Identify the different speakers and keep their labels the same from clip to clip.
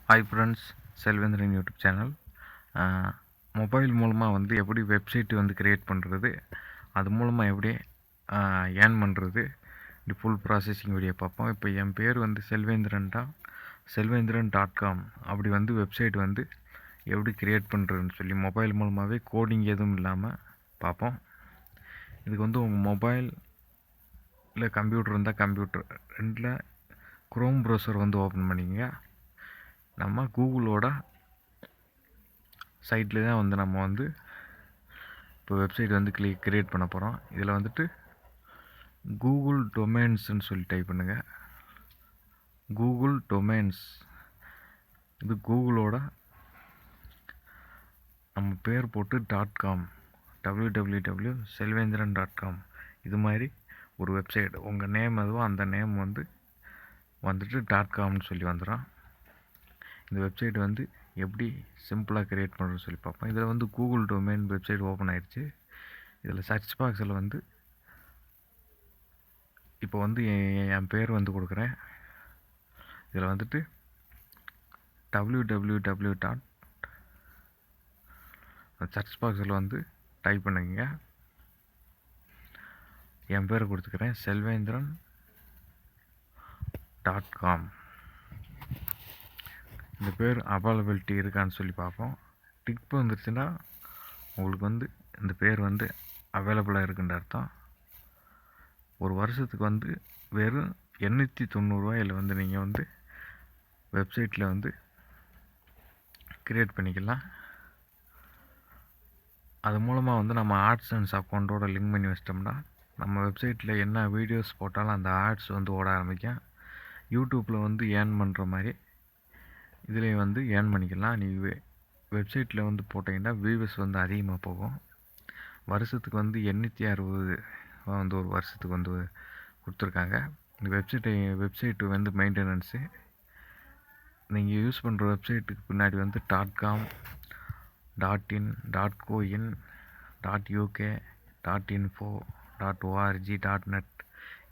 Speaker 1: Hi friends, Selvendran YouTube channel. Mobile மூலமாக வந்து எப்படி வெப்சைட் வந்து க்ரியேட் பண்ணுறது, அது மூலமாக எப்படி ஏர்ன் பண்ணுறது, இப்படி ஃபுல் ப்ராசஸிங் வீடியோ பார்ப்போம். இப்போ என் பேர் வந்து செல்வேந்திரன்.com அப்படி வந்து வெப்சைட் வந்து எப்படி க்ரியேட் பண்ணுறதுன்னு சொல்லி மொபைல் மூலமாகவே கோடிங் எதுவும் இல்லாமல் பார்ப்போம். இதுக்கு வந்து உங்கள் மொபைல் இல்லை கம்ப்யூட்டர் இருந்தால் கம்ப்யூட்டர் ரெண்டில் குரோம் ப்ரௌசர் வந்து ஓப்பன் பண்ணிங்க. நம்ம கூகுளோட சைட்டில் தான் வந்து நம்ம வந்து இப்போ வெப்சைட் வந்து க்ரியேட் பண்ண போகிறோம். இதில் வந்துட்டு கூகுள் டொமைன்ஸ்ன்னு சொல்லி டைப் பண்ணுங்கள். கூகுள் டொமைன்ஸ், இது கூகுளோட நம்ம பேர் போட்டு .com www.selvendran.com இது மாதிரி ஒரு வெப்சைட் உங்கள் நேம் எதுவோ அந்த நேம் வந்துட்டு .comனு சொல்லி வந்துடும். இந்த வெப்சைட் வந்து எப்படி சிம்பிளாக க்ரியேட் பண்ணுறதுன்னு சொல்லி பார்ப்போம். இதில் வந்து கூகுள் டொமைன் வெப்சைட் ஓப்பன் ஆயிடுச்சு. இதில் சர்ச் பாக்ஸில் வந்து இப்போ வந்து என் பேர் வந்து கொடுக்குறேன். இதில் வந்துட்டு www. சர்ச் பாக்ஸில் வந்து டைப் பண்ணுங்க. என் பேர் கொடுத்துக்கிறேன், selvendran.com. இந்த பேர் அவைலபிலிட்டி இருக்கான்னு சொல்லி பார்ப்போம். டிக் வந்துருச்சுன்னா உங்களுக்கு வந்து இந்த பேர் வந்து அவைலபிளாக இருக்குன்ற அர்த்தம். ஒரு வருஷத்துக்கு வந்து வெறும் 890 வந்து நீங்கள் வந்து வெப்சைட்டில் வந்து க்ரியேட் பண்ணிக்கலாம். அது மூலமாக வந்து நம்ம ஆட்ஸ் அண்ட்ஸ் அக்கௌண்ட்டோட லிங்க் பண்ணி வச்சிட்டோம்னா நம்ம வெப்சைட்டில் என்ன வீடியோஸ் போட்டாலும் அந்த ஆட்ஸ் வந்து ஓட ஆரம்பிக்கும். யூடியூப்பில் வந்து ஏர்ன் பண்ணுற மாதிரி இதுலேயும் வந்து ஏர்ன் பண்ணிக்கலாம். நீங்கள் வெப்சைட்டில் வந்து போட்டிங்கன்னா வியூவர்ஸ் வந்து அதிகமாக போகும். வருஷத்துக்கு வந்து 860 வந்து ஒரு வருஷத்துக்கு வந்து கொடுத்துருக்காங்க. இந்த வெப்சைட்டு வந்து மெயின்டெனன்ஸு நீங்கள் யூஸ் பண்ணுற வெப்சைட்டுக்கு பின்னாடி வந்து .com, .in, .coin, .uk, .info, .org, .net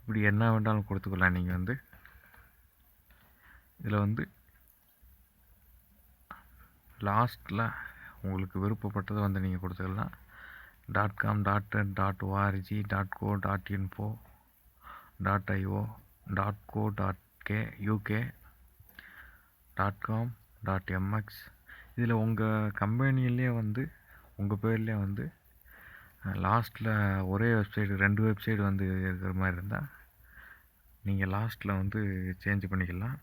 Speaker 1: இப்படி என்ன வேண்டாலும் கொடுத்துக்கலாம். நீங்கள் வந்து இதில் வந்து லாஸ்ட்டில் உங்களுக்கு விருப்பப்பட்டதை வந்து நீங்கள் கொடுத்துக்கலாம். .com, .net, .org, .co, .info, .io, .co, .uk, .com, .mx இதில் உங்கள் கம்பெனிலே வந்து உங்கள் பேர்லேயே வந்து லாஸ்ட்டில் ஒரே வெப்சைட் 2 வெப்சைட் வந்து இருக்கிற மாதிரி இருந்தால் நீங்கள் லாஸ்ட்டில் வந்து சேஞ்ச் பண்ணிக்கலாம்.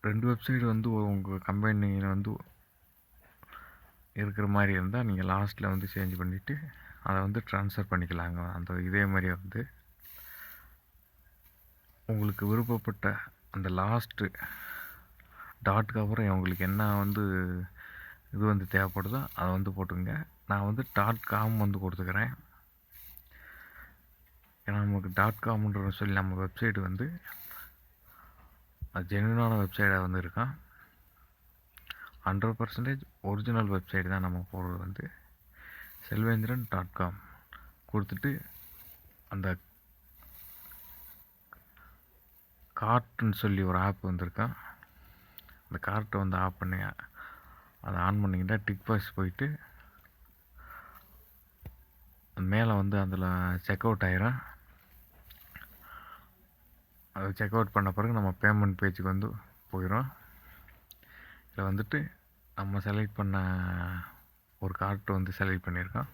Speaker 1: 2 வெப்சைட் வந்து உங்கள் கம்பெனியில் வந்து இருக்கிற மாதிரி இருந்தால் நீங்கள் லாஸ்ட்டில் வந்து சேஞ்ச் பண்ணிவிட்டு அதை வந்து ட்ரான்ஸ்ஃபர் பண்ணிக்கலாங்க. அந்த இதே மாதிரி வந்து உங்களுக்கு விருப்பப்பட்ட அந்த லாஸ்ட்டு டாட்டுக்கு அப்புறம் உங்களுக்கு என்ன வந்து இது வந்து தேவைப்படுதோ அதை வந்து போட்டுங்க. நான் வந்து .com வந்து கொடுத்துக்கிறேன். ஏன்னா நமக்கு .comன்ற சொல்லி நம்ம வெப்சைட் வந்து அது ஜென்யூனான வெப்சைட்டாக வந்து இருக்கான். 100% ஒரிஜினல் வெப்சைட் தான் நம்ம போடுறது வந்து selvendran.com கொடுத்துட்டு அந்த கார்ட்டுன்னு சொல்லி ஒரு ஆப் வந்திருக்கான். அந்த கார்ட்டை வந்து ஆஃப் பண்ணி அதை ஆன் பண்ணிக்கிட்டா டிக் பாக்ஸ் போயிட்டு மேலே வந்து அதில் செக் அவுட் ஆயிரும். அதை செக் அவுட் பண்ண பிறகு நம்ம பேமெண்ட் பேஜுக்கு வந்து போயிடும். இதில் வந்துட்டு நம்ம செலக்ட் பண்ண ஒரு கார்ட்டு வந்து செலக்ட் பண்ணியிருக்கோம்.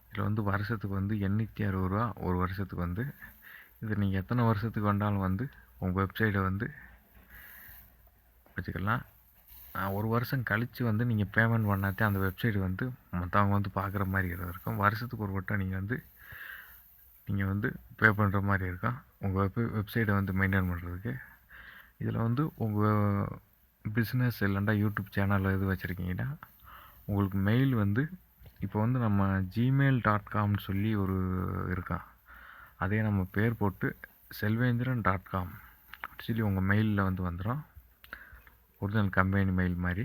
Speaker 1: இதில் வந்து வருஷத்துக்கு வந்து 860 ஒரு வருஷத்துக்கு வந்து இது நீங்கள் எத்தனை வருஷத்துக்கு வந்தாலும் வந்து உங்கள் வெப்சைட்டை வந்து வச்சுக்கலாம். ஒரு வருஷம் கழித்து வந்து நீங்கள் பேமெண்ட் பண்ணாதே அந்த வெப்சைட் வந்து மற்றவங்க வந்து பார்க்குற மாதிரி இருக்கும். வருஷத்துக்கு ஒரு வட்டம் நீங்கள் வந்து பே பண்ணுற மாதிரி இருக்கும் உங்கள் வெப்சைட்டை வந்து மெயின்டைன் பண்ணுறதுக்கு. இதில் வந்து உங்கள் பிஸ்னஸ் இல்லைண்டா யூடியூப் சேனலில் எது வச்சுருக்கீங்கன்னா உங்களுக்கு மெயில் வந்து இப்போ வந்து நம்ம gmail.comனு சொல்லி ஒரு இருக்கான். அதே நம்ம பேர் போட்டு selvendran.com சொல்லி உங்கள் மெயிலில் வந்து வந்துடும். ஒரிஜினல் கம்பெனி மெயில் மாதிரி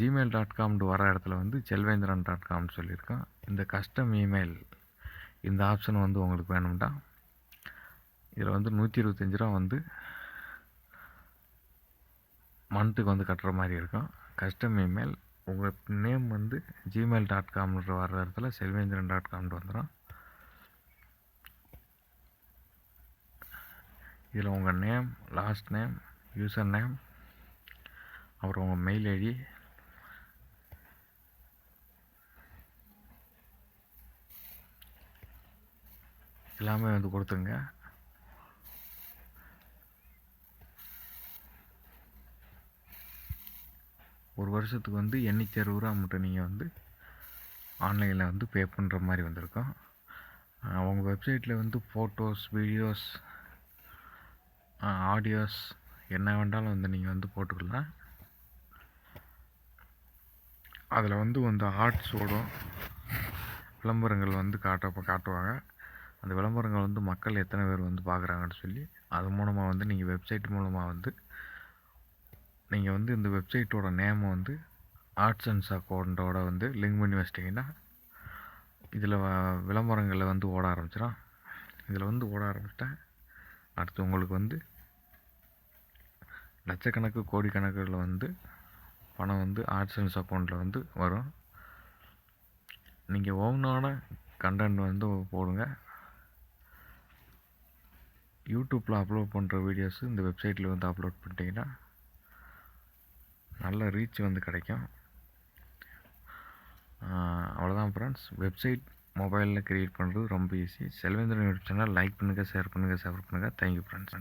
Speaker 1: gmail.comனு வர இடத்துல வந்து selvendran.comனு சொல்லியிருக்கோம். இந்த கஸ்டம் இமெயில் இந்த ஆப்ஷன் வந்து உங்களுக்கு வேணும்டா இதில் வந்து 125 ரூபா வந்து மந்த்துக்கு வந்து கட்டுற மாதிரி இருக்கும். கஸ்டம் இமெயில் உங்கள் நேம் வந்து gmail.comன்ற வர்ற இடத்துல selvendran.comனு வந்துடும். இதில் உங்கள் name, last name, user name, அப்புறம் உங்கள் மெயில் ஐடி, எல்லாமே வந்து கொடுத்துங்க. ஒரு வருஷத்துக்கு வந்து 860 மட்டும் நீங்கள் வந்து ஆன்லைனில் வந்து பே பண்ணுற மாதிரி வந்திருக்கும். உங்கள் வெப்சைட்டில் வந்து ஃபோட்டோஸ், வீடியோஸ், ஆடியோஸ் என்ன வேண்டாலும் வந்து நீங்கள் வந்து போட்டுக்கலாம். அதில் வந்து ஆட்ஸோட விளம்பரங்கள் வந்து காட்டுவாங்க. அந்த விளம்பரங்கள் வந்து மக்கள் எத்தனை பேர் வந்து பார்க்குறாங்கன்னு சொல்லி அது மூலமாக வந்து நீங்கள் வெப்சைட் மூலமாக வந்து நீங்கள் வந்து இந்த வெப்சைட்டோட நேமை வந்து ஆட்சன்ஸ் அக்கௌண்ட்டோட வந்து லிங்க் பண்ணி வச்சிட்டிங்கன்னா இதில் விளம்பரங்களில் வந்து ஓட ஆரம்பிச்சிடும். இதில் வந்து ஓட ஆரம்பிச்சிட்டா அடுத்து உங்களுக்கு வந்து லட்சக்கணக்கு கோடிக்கணக்கில் வந்து பணம் வந்து ஆட்சன்ஸ் அக்கௌண்ட்டில் வந்து வரும். நீங்கள் ஓனான கண்டென்ட் வந்து போடுங்க. யூடியூப்பில் அப்லோட் பண்ணுற வீடியோஸு இந்த வெப்சைட்டில் வந்து அப்லோட் பண்ணிட்டீங்கன்னா நல்ல ரீச் வந்து கிடைக்கும். அவ்வளோதான் ஃப்ரெண்ட்ஸ். வெப்சைட் மொபைலில் க்ரியேட் பண்ணுறது ரொம்ப easy. Selvendran YouTube channel like பண்ணுங்கள், ஷேர் பண்ணுங்கள், சப்ஸ்கிரைப் பண்ணுங்கள். Thank you friends.